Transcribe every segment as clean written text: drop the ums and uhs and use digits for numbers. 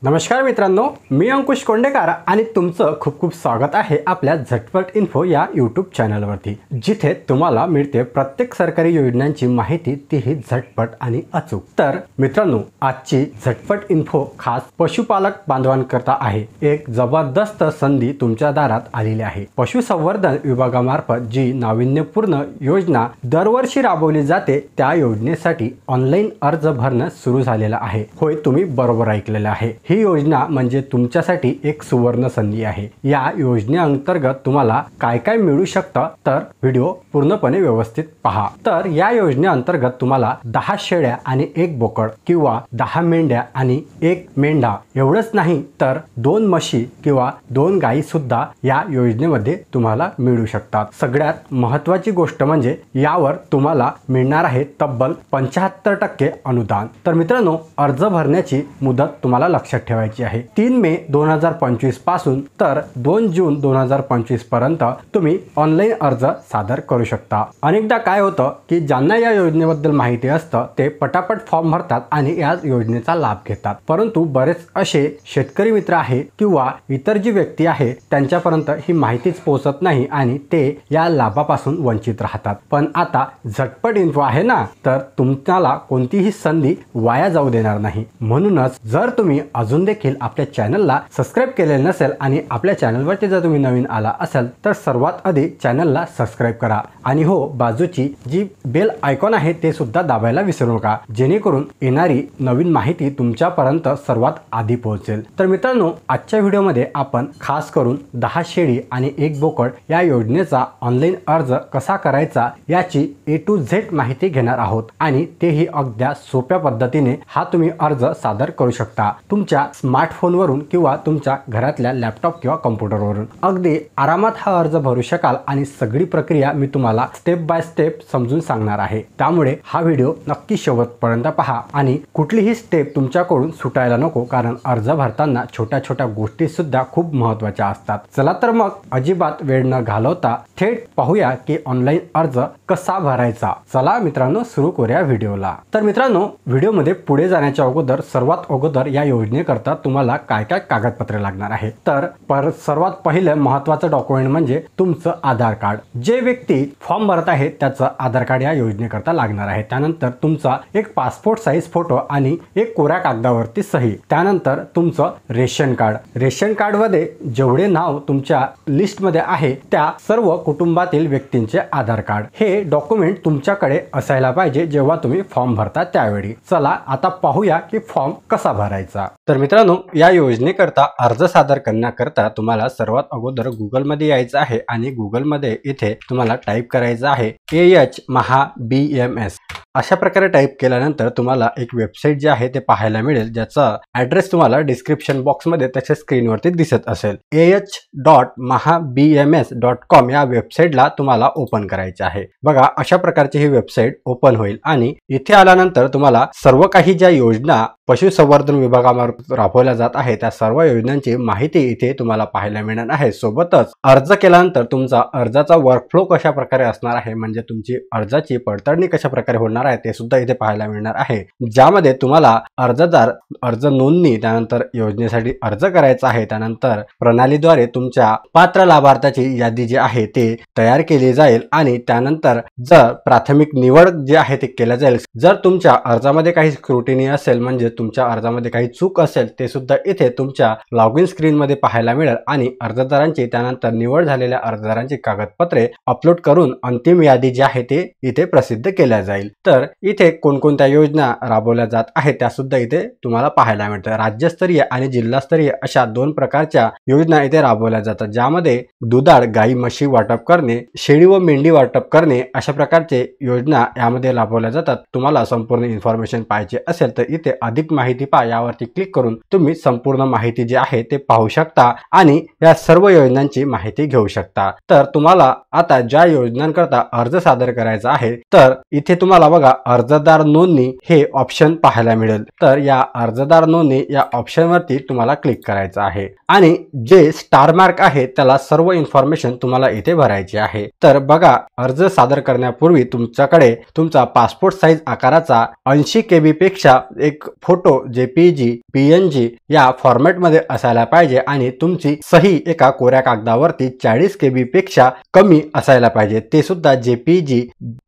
नमस्कार मित्रांनो, मी अंकुश कोंडेकर आणि तुमचं खूप खूप स्वागत आहे आपल्या झटपट इन्फो या यूट्यूब चॅनलवरती, जिथे तुम्हाला मिळते प्रत्येक सरकारी योजनांची माहिती, तीही झटपट आणि अचूक। तर मित्रांनो, आजची झटपट इन्फो खास पशुपालक बांधवांकरता आहे। एक जबरदस्त संधी तुमच्या दारात आलेली आहे। पशुसंवर्धन विभागामार्फत जी नाविन्यपूर्ण योजना दरवर्षी राबवली जाते, त्या योजनेसाठी ऑनलाईन अर्ज भरणं सुरू झालेलं आहे। होय, तुम्ही बरोबर ऐकलेलं आहे। ही योजना म्हणजे तुमच्यासाठी एक सुवर्ण संधी आहे। या योजनेअंतर्गत तुम्हाला काय काय मिळू शकतं, तर व्हिडिओ पूर्णपणे व्यवस्थित पहा। तर या योजनेअंतर्गत तुम्हाला 10 शेळ्या आणि 1 बोकड किंवा 10 मेंढ्या आणि 1 मेंढा एवढंच नाही तर 2 म्हशी किंवा 2 गायी सुद्धा या योजनेमध्ये तुम्हाला मिळू शकतात। सगळ्यात महत्त्वाची गोष्ट म्हणजे यावर तुम्हाला मिळणार आहे तब्बल 75% अनुदान। तर मित्रांनो, अर्ज भरण्याची मुदत तुम्हाला लक्षात ठेवायची आहे। 3 मे 2025 पासून तर 2 जून 2025 पर्यंत तुम्ही ऑनलाईन अर्ज सादर करू शकता। अनेकदा काय होतं की ज्यांना या योजनेबद्दल माहिती असतं ते पटापट फॉर्म भरतात आणि या योजनेचा लाभ घेतात, परंतु बरेच असे शेतकरी मित्र आहे किंवा इतर जी व्यक्ती आहे त्यांच्यापर्यंत ही माहितीच पोहोचत नाही आणि ते या लाभापासून वंचित राहतात। पण आता झटपट इन्फो आहे ना, तर तुम्हाला कोणतीही संधी वाया जाऊ देणार नाही। म्हणूनच जर तुम्ही अजून देखील आपल्या चॅनलला सबस्क्राइब केलेले नसेल आणि आपल्या चॅनलवरती जर तुम्ही नवीन आला असाल तर सर्वात आधी चॅनलला सबस्क्राइब करा आणि हो, बाजूची जी बेल आयकॉन आहे ते सुद्धा दाबायला विसरू नका, जेणेकरून येणारी नवीन माहिती तुमच्यापर्यंत सर्वात आधी पोहोचेल। तर मित्रांनो, आजच्या व्हिडिओमध्ये आपण खास करून 10 शेळी आणि 1 बोकड या योजनेचा ऑनलाईन अर्ज कसा करायचा याची A to Z माहिती घेणार आहोत आणि तेही अगदी सोप्या पद्धतीने हा तुम्ही अर्ज सादर करू शकता। तुमच्या स्मार्टफोनवरून किंवा तुमच्या घरातल्या लॅपटॉप किंवा कॉम्प्युटरवरून अगदी आरामात हा अर्ज भरू शकाल आणि सगळी प्रक्रिया मी तुम्हाला स्टेप बाय स्टेप समजून सांगणार आहे। त्यामुळे हा व्हिडिओ नक्की शेवटपर्यंत पहा आणि कुठलीही स्टेप तुमच्याकडून सुटायला नको, कारण अर्ज भरताना छोट्या छोट्या गोष्टी सुद्धा खूप महत्त्वाच्या असतात। चला तर मग अजिबात वेळ न घालवता थेट पाहूया की ऑनलाईन अर्ज कसा भरायचा। चला मित्रांनो, सुरू करूया व्हिडिओला। तर मित्रांनो, व्हिडिओमध्ये पुढे जाण्याच्या अगोदर सर्वात अगोदर या योजनेकरता तुम्हाला काय काय कागदपत्रे लागणार आहे, तर सर्वात पहिलं महत्त्वाचं डॉक्युमेंट म्हणजे तुमचं आधार कार्ड। जे व्यक्ती फॉर्म भरत आहे त्याचं आधार कार्ड या योजनेकरता लागणार आहे। त्यानंतर तुमचा एक पासपोर्ट साईज फोटो आणि एक कोऱ्या कागदावरती सही। त्यानंतर तुमचं रेशन कार्ड। रेशन कार्डमध्ये जेवढे नाव तुमच्या लिस्टमध्ये आहे त्या सर्व कुटुंबातील व्यक्तींचे आधार कार्ड हे डॉक्युमेंट तुमच्याकडे असायला पाहिजे जेव्हा तुम्ही फॉर्म भरता त्यावेळी। चला आता पाहूया की फॉर्म कसा भरायचा। तर मित्रांनो, या योजनेकरता अर्ज सादर करण्याकरता तुम्हाला सर्वात अगोदर गुगलमध्ये यायचं आहे आणि गुगलमध्ये इथे तुम्हाला टाईप करायचं आहे AH-MAHA-BMS। अशा प्रकारे टाईप केल्यानंतर तुम्हाला एक वेबसाईट जी आहे ते पाहायला मिळेल, ज्याचा ॲड्रेस तुम्हाला डिस्क्रिप्शन बॉक्समध्ये त्याच्या स्क्रीनवरती दिसत असेल। AH.MAHABMS.com या वेबसाईटला तुम्हाला ओपन करायचे आहे। बघा, अशा प्रकारची ही वेबसाईट ओपन होईल आणि इथे आल्यानंतर तुम्हाला सर्व काही ज्या योजना पशुसंवर्धन विभागामार्फत राबवल्या जात आहे त्या सर्व योजनांची माहिती इथे तुम्हाला पाहायला मिळणार आहे। सोबतच अर्ज केल्यानंतर तुमचा अर्जाचा वर्कफ्लो कशा प्रकारे असणार आहे, म्हणजे तुमची अर्जाची पडताळणी कशा प्रकारे होणार आहे ते सुद्धा इथे पाहायला मिळणार आहे, ज्यामध्ये तुम्हाला अर्जदार, अर्ज नोंदणी, त्यानंतर योजनेसाठी अर्ज करायचा आहे, त्यानंतर प्रणालीद्वारे तुमच्या पात्र लाभार्थ्याची यादी जी आहे ते तयार केली जाईल आणि त्यानंतर जर प्राथमिक निवड जे आहे ते केलं जाईल। जर तुमच्या अर्जामध्ये काही स्क्रुटिनी असेल, म्हणजे तुमच्या अर्जामध्ये काही चूक असेल, ते सुद्धा इथे तुमच्या लॉगिन स्क्रीनमध्ये पाहायला मिळेल आणि अर्जदारांची त्यानंतर निवड झालेल्या अर्जदारांची कागदपत्रे अपलोड करून अंतिम यादी जी आहे ते इथे प्रसिद्ध केल्या जाईल। तर इथे कोणकोणत्या योजना राबवल्या जात आहेत त्या सुद्धा इथे तुम्हाला पाहायला मिळतात। राज्यस्तरीय आणि जिल्हास्तरीय अशा 2 प्रकारच्या योजना इथे राबवल्या जातात, ज्यामध्ये दुधाळ गाई म्हशी वाटप करणे, शेळी व मेंढी वाटप करणे अशा प्रकारचे योजना यामध्ये राबवल्या जातात। तुम्हाला संपूर्ण इन्फॉर्मेशन पाहिजे असेल तर इथे अधिक माहिती पहा यावरती क्लिक करून तुम्ही संपूर्ण माहिती जी आहे ते पाहू शकता आणि या सर्व योजनांची माहिती घेऊ शकता। तर तुम्हाला आता ज्या योजनांकरता अर्ज सादर करायचा आहे, तर इथे तुम्हाला बघा अर्जदार नोंदणी हे ऑप्शन पाहायला मिळेल। तर या अर्जदार नोंदणी या ऑप्शनवरती तुम्हाला क्लिक करायचं आहे आणि जे स्टार मार्क आहे त्याला सर्व इन्फॉर्मेशन तुम्हाला इथे भरायची आहे। तर बघा, अर्ज सादर करण्यापूर्वी तुमच्याकडे तुमचा पासपोर्ट साईज आकाराचा 80 KB पेक्षा एक फोटो JPG, PNG या फॉर्मॅटमध्ये असायला पाहिजे आणि तुमची सही एका कोऱ्या कागदावरती 40 KB पेक्षा कमी असायला पाहिजे, ते सुद्धा JPG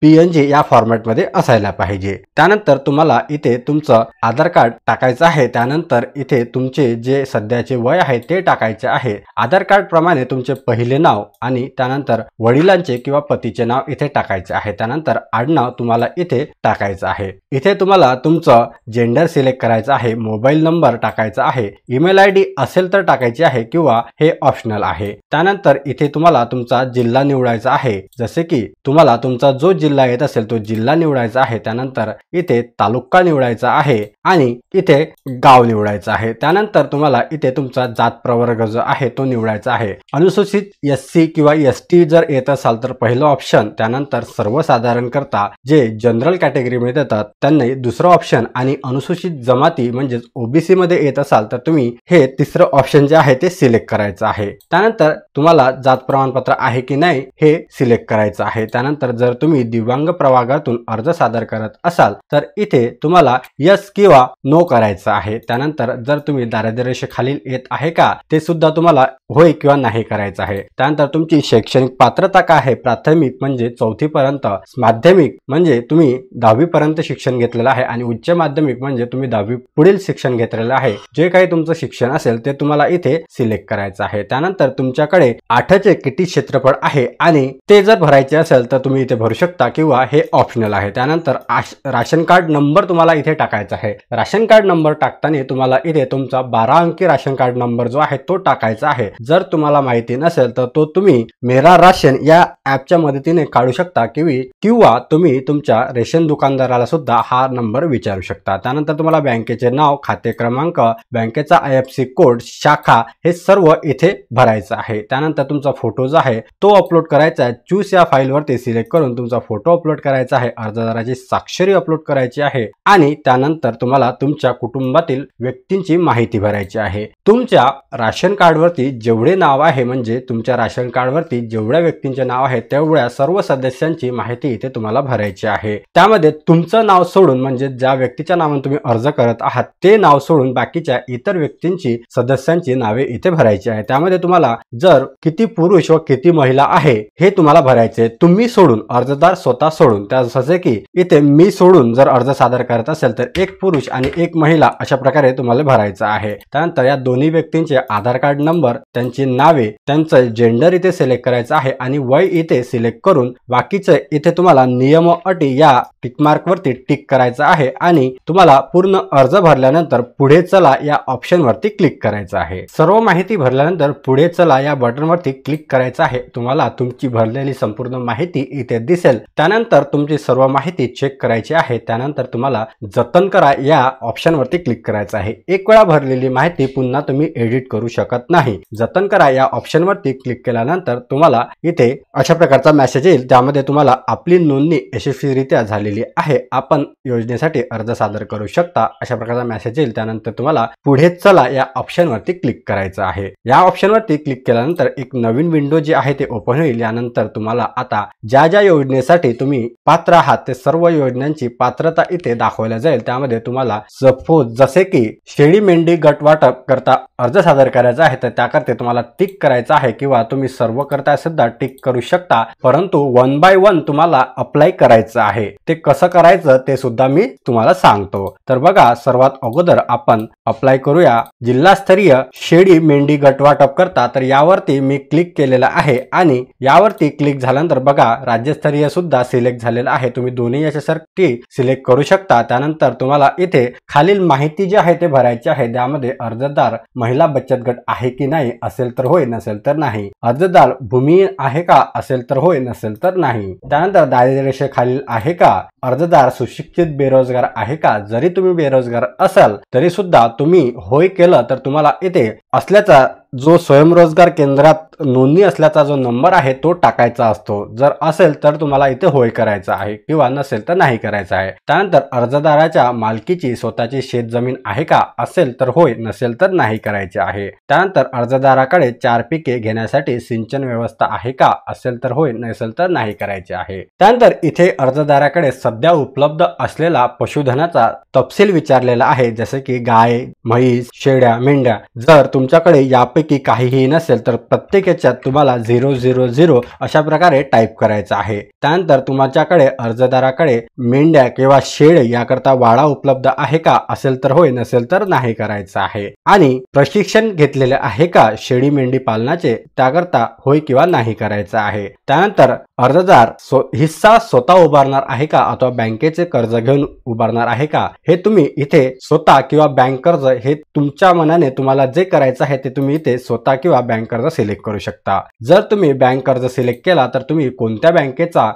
PNG या फॉर्मॅटमध्ये असायला पाहिजे। त्यानंतर तुम्हाला इथे तुमचं आधार कार्ड टाकायचं आहे। त्यानंतर इथे तुमचे जे सध्याचे वय आहे ते टाकायचे आहे। आधार कार्ड प्रमाणे तुमचे पहिले नाव आणि त्यानंतर वडिलांचे किंवा पतीचे नाव इथे टाकायचे आहे। त्यानंतर आडनाव तुम्हाला इथे टाकायचं आहे। इथे तुम्हाला तुमचं जेंडर सिलेक्ट करायचं आहे, मोबाईल नंबर टाकायचा आहे, ईमेल ID असेल तर टाकायची आहे किंवा हे ऑप्शनल आहे। त्यानंतर इथे तुम्हाला तुमचा जिल्हा निवडायचा आहे, जसे की तुम्हाला तुमचा जो जिल्हा येत असेल तो जिल्हा निवडायचा आहे। त्यानंतर इथे तालुका निवडायचा आहे आणि इथे गाव निवडायचं आहे। त्यानंतर तुम्हाला इथे तुमचा जात प्रवर्ग जो आहे तो निवडायचा आहे। अनुसूचित SC किंवा ST जर येत असाल तर पहिलं ऑप्शन, त्यानंतर सर्वसाधारण करता जे जनरल कॅटेगरीमध्ये येतात त्यांनी दुसरं ऑप्शन आणि अनुसूचित जमाती म्हणजे OBC मध्ये येत असाल तर तुम्ही हे तिसरं ऑप्शन जे आहे ते सिलेक्ट करायचं आहे। त्यानंतर तुम्हाला जात प्रमाणपत्र आहे की नाही हे सिलेक्ट करायचं आहे। त्यानंतर जर तुम्ही दिव्यांग प्रवर्गातून अर्ज सादर करत असाल तर इथे तुम्हाला यस किंवा नो करायचं आहे। त्यानंतर जर तुम्ही दारिद्र्य रेषेखालील येत आहे का ते सुद्धा तुम्हाला होय किंवा नाही करायचं आहे। त्यानंतर तुमची शैक्षणिक पात्रता काय आहे, प्राथमिक म्हणजे 4थी पर्यंत, माध्यमिक म्हणजे तुम्ही 10वी पर्यंत शिक्षण घेतलेलं आहे आणि उच्च माध्यमिक म्हणजे तुम्ही 10वी पुढील शिक्षण घेतलेलं आहे। जे काही तुमचं शिक्षण असेल ते तुम्हाला इथे सिलेक्ट करायचं आहे। त्यानंतर तुमच्याकडे 8चे किती क्षेत्रफळ आहे आणि ते जर भरायचे असेल तर तुम्ही इथे भरू शकता किंवा हे ऑप्शनल आहे। त्यानंतर राशन कार्ड नंबर तुम्हाला इथे टाकायचा आहे। राशन कार्ड नंबर टाकताना तुम्हाला इथे तुमचा 12 अंकी राशन कार्ड नंबर जो आहे तो टाकायचा आहे। जर तुम्हाला माहिती नसेल तर तो तुम्ही मेरा राशन या ॲपच्या मदतीने काढू शकता किंवा तुम्ही तुमच्या रेशन दुकानदाराला सुद्धा हा नंबर विचारू शकता। त्यानंतर तुम्हाला बँकेचे नाव, खाते क्रमांक, बँकेचा IFSC कोड, शाखा हे सर्व इथे भरायचं आहे। त्यानंतर तुमचा फोटो जो आहे तो अपलोड करायचा आहे। चूज या फाईलवरती सिलेक्ट करून तुमचा फोटो अपलोड करायचा आहे, अर्जदाराची स्वाक्षरी अपलोड करायची आहे आणि त्यानंतर तुम्हाला तुमच्या कुटुंबातील व्यक्तींची माहिती भरायची आहे। तुमच्या राशन कार्डवरती जेवढे नाव आहे म्हणजे तुमच्या राशन कार्डवरती जेवढ्या व्यक्तींचे नाव आहे तेवढ्या सर्व सदस्यांची माहिती इथे तुम्हाला भरायची आहे। त्यामध्ये तुमचं नाव सोडून म्हणजे ज्या व्यक्तीच्या नावाने तुम्ही अर्ज करत आहात ते नाव सोडून बाकीच्या इतर व्यक्तींची, सदस्यांची नावे इथे भरायची आहे। त्यामध्ये तुम्हाला जर किती पुरुष व किती महिला आहे हे तुम्हाला भरायचे, तुम्ही सोडून, अर्जदार स्वतः सोडून। जसे की इथे मी सोडून जर अर्ज सादर करत असेल तर 1 पुरुष आणि 1 महिला अशा प्रकारे तुम्हाला भरायचं आहे। त्यानंतर या दोन्ही व्यक्तींचे आधार कार्ड नंबर, त्यांची नावे, त्यांचं जेंडर इथे सिलेक्ट करायचं आहे आणि वय इथे सिलेक्ट करून बाकीचे इथे तुम्हाला नियम व अटी या टिकमार्क वरती टिक करायचं आहे आणि तुम्हाला पूर्ण अर्ज भरल्यानंतर पुढे चला या ऑप्शन वरती क्लिक करायचं आहे। सर्व माहिती भरल्यानंतर पुढे चला या बटन वरती क्लिक करायचं आहे। तुम्हाला तुमची भरलेली संपूर्ण माहिती इथे दिसेल। त्यानंतर तुमची सर्व माहिती चेक करायची आहे। त्यानंतर तुम्हाला जतन करा या ऑप्शन वरती क्लिक करायचं आहे। एक वेळा भरलेली माहिती पुन्हा तुम्ही एडिट करू शकत नाही। जतन करा या ऑप्शन वरती क्लिक केल्यानंतर तुम्हाला इथे अशा प्रकारचा मेसेज येईल, त्यामध्ये तुम्हाला आपली नोंदणी यशस्वीरित्या झालेली आहे, आपण योजनेसाठी अर्ज सादर करू शकता अशा प्रकारचा मेसेज येईल। त्यानंतर तुम्हाला पुढे चला या ऑप्शन वरती क्लिक करायचं आहे। या ऑप्शन वरती क्लिक केल्यानंतर एक नवीन विंडो जी आहे ते ओपन होईल। यानंतर तुम्हाला आता ज्या योजनेसाठी तुम्ही पात्र आहात ते सर्व योजनांची पात्रता इथे दाखवल्या जाईल। त्यामध्ये तुम्हाला सपोज जसे की शेळी मेंढी गट वाटप करता अर्ज सादर करायचा आहे तर त्याकरता तुम्हाला टिक करायचा आहे किंवा तुम्ही सर्व करता सुद्धा टिक करू शकता, परंतु 1 बाय 1 तुम्हाला अप्लाय करायचं आहे। ते कसं करायचं ते सुद्धा मी तुम्हाला सांगतो। तर बघा, सर्वात अगोदर आपण अप्लाय करूया जिल्हास्तरीय शेळी मेंढी गट वाटप करता। तर यावरती मी क्लिक केलेलं आहे आणि यावरती क्लिक झाल्यानंतर बघा राज्यस्तरीय सुद्धा सिलेक्ट झालेलं आहे। तुम्ही दोन्ही याच्यासाठी सिलेक्ट करू शकता। त्यानंतर तुम्हाला इथे खालील माहिती जी आहे ते भरायची आहे। त्यामध्ये अर्जदार महिला बचत गट आहे की नाही, असेल तर होय, नसेल तर नाही। अर्जदार भूमी आहे का, असेल तर होय, नसेल तर नाही। त्यानंतर दारिद्र्य रेषेखालील आहे का, अर्जदार सुशिक्षित बेरोजगार आहे का। जरी तुम्ही बेरोजगार असाल तरी सुद्धा तुम्ही होय केलं तर तुम्हाला इथे असल्याचा जो स्वयंरोजगार केंद्रात नोंदणी असल्याचा जो नंबर आहे तो टाकायचा असतो। जर असेल तर तुम्हाला इथे होय करायचं आहे किंवा नसेल तर नाही करायचं आहे। त्यानंतर अर्जदाराच्या मालकीची स्वतःची शेतजमीन आहे का, असेल तर होय, नसेल तर नाही करायचे आहे। त्यानंतर अर्जदाराकडे 4 पिके घेण्यासाठी सिंचन व्यवस्था आहे का, असेल तर होय, नसेल तर नाही करायचे आहे। त्यानंतर इथे अर्जदाराकडे सध्या उपलब्ध असलेला पशुधनाचा तपशील विचारलेला आहे, जसे की गाय, म्हैस, शेळ्या, मेंढ्या। जर तुमच्याकडे यापैकी काहीही नसेल तर प्रत्येक याच्यात तुम्हाला 000 अशा प्रकारे टाईप करायचं आहे। त्यानंतर तुमच्याकडे अर्जदाराकडे मेंढ्या किंवा शेळी याकरता वाडा उपलब्ध आहे का, असेल तर होय, नसेल तर नाही करायचं आहे। आणि प्रशिक्षण घेतलेले आहे का शेळी मेंढी पालनाचे, त्याकरता होय किंवा नाही करायचं आहे। त्यानंतर अर्जदार हिस्सा स्वतः उभारणार आहे का अथवा बँकेचे कर्ज घेऊन उभारणार आहे का, हे तुम्ही इथे स्वतः किंवा बँक कर्ज हे तुमच्या मनाने तुम्हाला जे करायचं आहे ते तुम्ही इथे स्वतः किंवा बँक कर्ज सिलेक्ट करू शकता। जर तुम्ही बँक कर्ज सिलेक्ट केला तर तुम्ही कोणत्या बँकेचा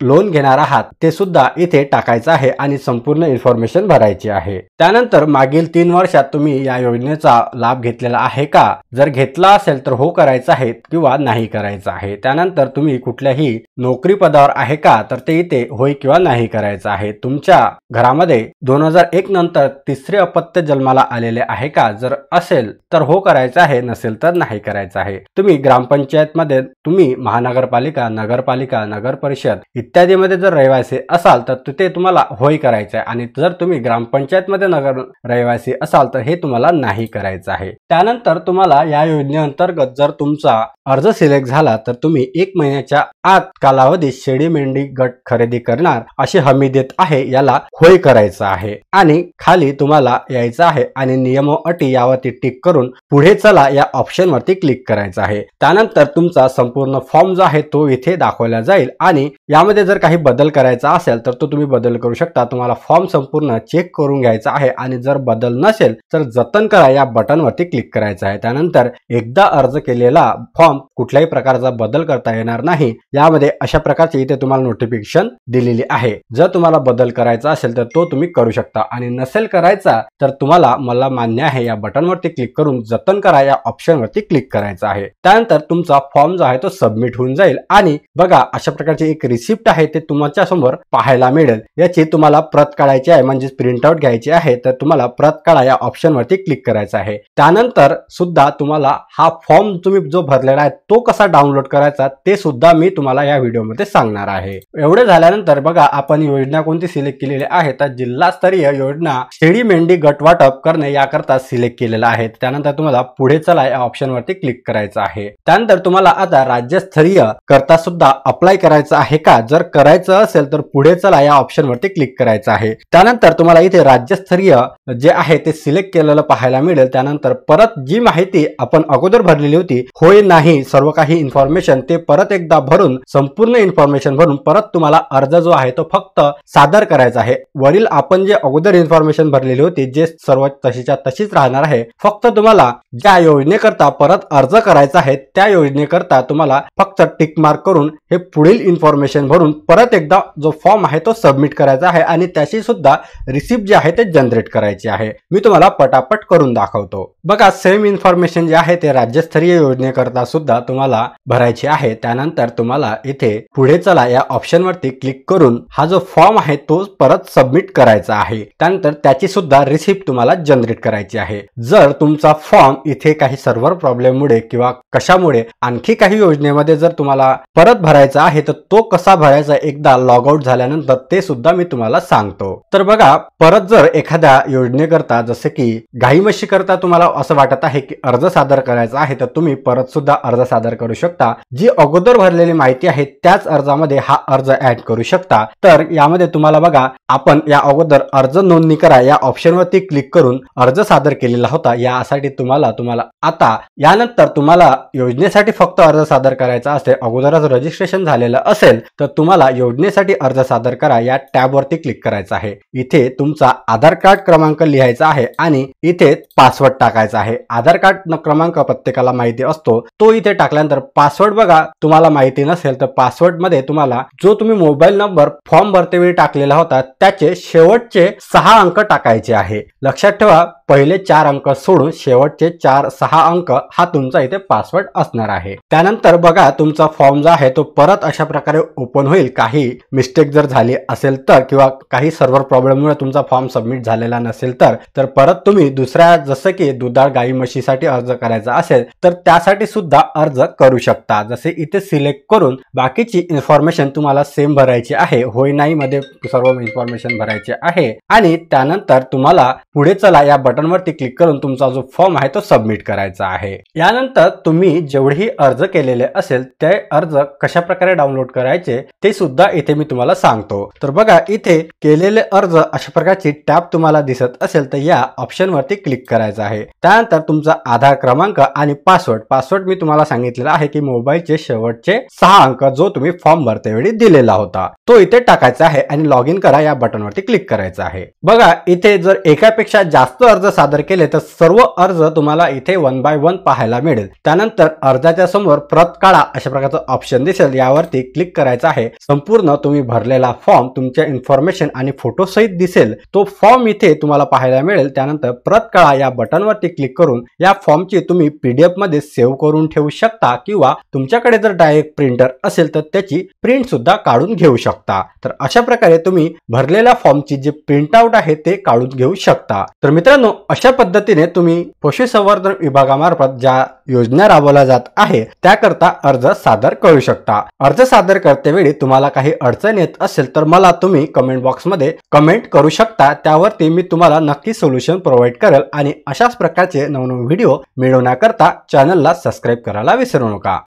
लोन घेणार आहात ते सुद्धा इथे टाकायचं आहे आणि संपूर्ण इन्फॉर्मेशन भरायची आहे। त्यानंतर मागील 3 वर्षात तुम्ही या योजनेचा लाभ घेतलेला आहे का, जर घेतला असेल तर हो करायचं आहे किंवा नाही करायचं आहे। त्यानंतर तुम्ही कुठल्याही नोकरी पदावर आहे का, तर ते इथे होय किंवा नाही करायचं आहे। तुमच्या घरामध्ये 2001 नंतर तिसरे अपत्य जन्माला आलेले आहे का, जर असेल तर हो करायचं आहे, नसेल तर नाही करायचं आहे। तुम्ही ग्रामपंचायत मध्ये, तुम्ही महानगरपालिका, नगरपालिका, नगर परिषद इत्यादी मध्ये जर रहिवासी असाल तर तिथे तुम्हाला होय करायचं आहे आणि जर तुम्ही ग्रामपंचायत मध्ये नगर रहिवासी असाल तर हे तुम्हाला नाही करायचं आहे। त्यानंतर तुम्हाला या योजनेअंतर्गत जर तुमचा अर्ज सिलेक्ट झाला तर तुम्ही 1 महिन्याच्या आत कालावधीत शेळी मेंढी गट खरेदी करणार अशी हमी देत आहे, याला होय करायचं आहे। आणि खाली तुम्हाला यायचं आहे आणि नियम व अटी यावरती टिक करून पुढे चला या ऑप्शन वरती क्लिक करायचं आहे। त्यानंतर तुमचा संपूर्ण फॉर्म जो आहे तो इथे दाखवला जाईल आणि यामध्ये जर काही बदल करायचा असेल तर तो तुम्ही बदल करू शकता। तुम्हाला फॉर्म संपूर्ण चेक करून घ्यायचा आहे आणि जर बदल नसेल तर जतन करा या बटन वरती क्लिक करायचं आहे। त्यानंतर एकदा अर्ज केलेला फॉर्म कुठल्याही प्रकारचा बदल करता येणार नाही। यामध्ये अशा प्रकारचे इथे तुम्हाला नोटिफिकेशन दिलेली आहे। जर तुम्हाला बदल करायचा असेल तर तो तुम्ही करू शकता आणि नसेल करायचा तर तुम्हाला मला मान्य आहे या बटन वरती क्लिक करून जतन करा या ऑप्शन वरती क्लिक करायचं आहे। त्यानंतर तुमचा फॉर्म जो आहे तो सबमिट होऊन जाईल आणि बघा अशा प्रकारची एक रिसिप्ट आहे ते तुमच्या समोर पाहायला मिळेल। याची तुम्हाला प्रत काढायची आहे, म्हणजे प्रिंट आउट घ्यायची आहे, तर तुम्हाला प्रत काढा या ऑप्शन वरती क्लिक करायचं आहे। त्यानंतर सुद्धा तुम्हाला हा फॉर्म तुम्ही जो भरलेला आहे तो कसा डाउनलोड करायचा ते सुद्धा मी तुम्हाला या व्हिडिओमध्ये सांगणार आहे। एवढे झाल्यानंतर बघा आपण योजना कोणती सिलेक्ट केलेली आहे, तर जिल्हास्तरीय योजना शेळी मेंढी गट वाटप करणे याकरता सिलेक्ट केलेला आहे। त्यानंतर तुम्हाला पुढे चला या ऑप्शन वरती क्लिक करायचं आहे। त्यानंतर तुम्हाला आता राज्यस्तरीय करता सुद्धा अप्लाय करायचं आहे का, जर करायचं असेल तर पुढे चला या ऑप्शन वरती क्लिक करायचं आहे। त्यानंतर तुम्हाला इथे राज्यस्तरीय जे आहे ते सिलेक्ट केलेलं पाहायला मिळेल। त्यानंतर परत जी माहिती आपण अगोदर भरलेली होती होय नाही सर्व काही इन्फॉर्मेशन ते परत एकदा भरून संपूर्ण इन्फॉर्मेशन भरून परत तुम्हाला अर्ज जो आहे तो फक्त सादर करायचा आहे। वरील आपण जे अगोदर इन्फॉर्मेशन भरलेली होती जे सर्व तशीच्या तशीच राहणार आहे। फक्त तुम्हाला ज्या योजनेकरता परत अर्ज करायचा आहे त्या योजनेकरता तुम्हाला फक्त टिक मार्क करून हे पुढील इन्फॉर्मेशन भरून परत एकदा जो फॉर्म आहे तो सबमिट करायचा आहे आणि त्याची सुद्धा रिसिप्ट जी आहे ते जनरेट करायची आहे। मी तुम्हाला पटापट करून दाखवतो। बघा सेम इन्फॉर्मेशन जे आहे ते राज्यस्तरीय योजनेकरता सुद्धा तुम्हाला भरायची आहे। त्यानंतर तुम्हाला इथे पुढे चला या ऑप्शन वरती क्लिक करून हा जो फॉर्म आहे तो परत सबमिट करायचा आहे। त्यानंतर त्याची सुद्धा रिसिप्ट तुम्हाला जनरेट करायची आहे। जर तुमचा फॉर्म इथे काही सर्व्हर प्रॉब्लेम मुळे किंवा कशामुळे आणखी काही योजनेमध्ये जर तुम्हाला परत भरायचा आहे तर तो कसा भरायचा एकदा लॉग आउट झाल्यानंतर ते सुद्धा मी तुम्हाला सांगतो। तर बघा परत जर एखाद्या योजनेकरता जसे की गाई म्हशी करता तुम्हाला असं वाटत आहे की अर्ज सादर करायचा आहे तर तुम्ही परत सुद्धा अर्ज सादर करू शकता। जी अगोदर भरलेली माहिती आहे त्याच अर्जामध्ये हा अर्ज ऍड करू शकता। तर यामध्ये तुम्हाला बघा आपण या अगोदर अर्ज नोंदणी करा या ऑप्शन वरती क्लिक करून अर्ज सादर केलेला होता। यासाठी तुम्हाला आता यानंतर तुम्हाला योजनेसाठी फक्त अर्ज सादर करायचा असेल, अगोदरच रजिस्ट्रेशन झालेलं असेल तर तुम्हाला योजनेसाठी अर्ज सादर करा या टॅब वरती क्लिक करायचं आहे। इथे तुमचा आधार कार्ड क्रमांक लिहायचा आहे आणि इथे पासवर्ड टाकायचा आहे। आधार कार्ड क्रमांक प्रत्येकाला माहिती असतो, तो इथे टाकल्यानंतर पासवर्ड बघा तुम्हाला माहिती नसेल तर पासवर्डमध्ये तुम्हाला जो तुम्ही मोबाईल नंबर फॉर्म भरतेवेळी टाकलेला होता त्याचे शेवटचे 6 अंक टाकायचे आहे. लक्षात ठेवा, पहिले 4 अंक सोडून शेवटचे 6 अंक हा तुमचा इथे पासवर्ड असणार आहे. त्यानंतर बघा तुमचा फॉर्म जो आहे तो परत अशा प्रकारे ओपन होईल. काही मिस्टेक जर झाली असेल तर किंवा काही सर्व्हर प्रॉब्लेममुळे तुमचा फॉर्म सबमिट झालेला नसेल तर परत तुम्ही दुसऱ्या जसं की दुधाळ गाई म्हशीसाठी अर्ज करायचा असेल तर त्यासाठी सुद्धा अर्ज करू शकता. जसे इथे सिलेक्ट करून बाकीची इन्फॉर्मेशन तुम्हाला सेम भरायची आहे. होय नाही मध्ये सर्व इन्फॉर्मेशन भरायची आहे आणि त्यानंतर तुम्हाला पुढे चला या बटनवरती क्लिक करून तुमचा जो फॉर्म आहे तो सबमिट करायचा आहे. यानंतर तुम्ही जेवढेही अर्ज केलेले असेल ते अर्ज कशा प्रकारे डाउनलोड करायचे ते सुद्धा इथे मी तुम्हाला सांगतो. तर बघा इथे केलेले अर्ज अशा प्रकारची टॅब तुम्हाला दिसत असेल तर या ऑप्शन वरती क्लिक करायचं आहे. त्यानंतर तुमचा आधार क्रमांक आणि पासवर्ड मी तुम्हाला सांगितलेला आहे की मोबाईलचे शेवटचे 6 अंक जो तुम्ही फॉर्म भरतेवेळी दिलेला होता तो इथे टाकायचा आहे आणि लॉग इन करा या बटनवरती क्लिक करायचं आहे. बघा इथे जर एकापेक्षा जास्त अर्ज सादर केले तर सर्व अर्ज तुम्हाला इथे 1 बाय 1 पाहायला मिळेल. त्यानंतर अर्जाच्या समोर प्रत काढा अशा प्रकारचं ऑप्शन दिसेल, यावरती क्लिक करायचं आहे. संपूर्ण तुम्ही भरलेला फॉर्म तुमच्या इन्फॉर्मेशन आणि फोटो सहित दिसेल. तो फॉर्म इथे तुम्हाला पाहायला मिळेल. त्यानंतर प्रत काढा या बटनवरती क्लिक करून या फॉर्मची तुम्ही PDF मध्ये सेव्ह करून ठेवू शकता किंवा तुमच्याकडे जर डायरेक्ट प्रिंटर असेल तर त्याची प्रिंट सुद्धा काढून घेऊ शकता. तर अशा प्रकारे तुम्ही भरलेल्या फॉर्मची जे प्रिंट आउट आहे ते काढून घेऊ शकता. तर मित्रांनो, अशा पद्धतीने तुम्ही पशुसंवर्धन विभागामार्फत ज्या योजना राबवल्या जात आहे त्याकरता अर्ज सादर करू शकता. अर्ज सादर करतेवेळी तुम्हाला काही अडचण येत असेल तर मला तुम्ही कमेंट बॉक्समध्ये कमेंट करू शकता. त्यावरती मी तुम्हाला नक्की सोल्युशन प्रोव्हाइड करेल आणि अशाच प्रकारचे नवनवीन व्हिडिओ मिळवण्याकरता चॅनलला सबस्क्राईब करायला विसरू नका.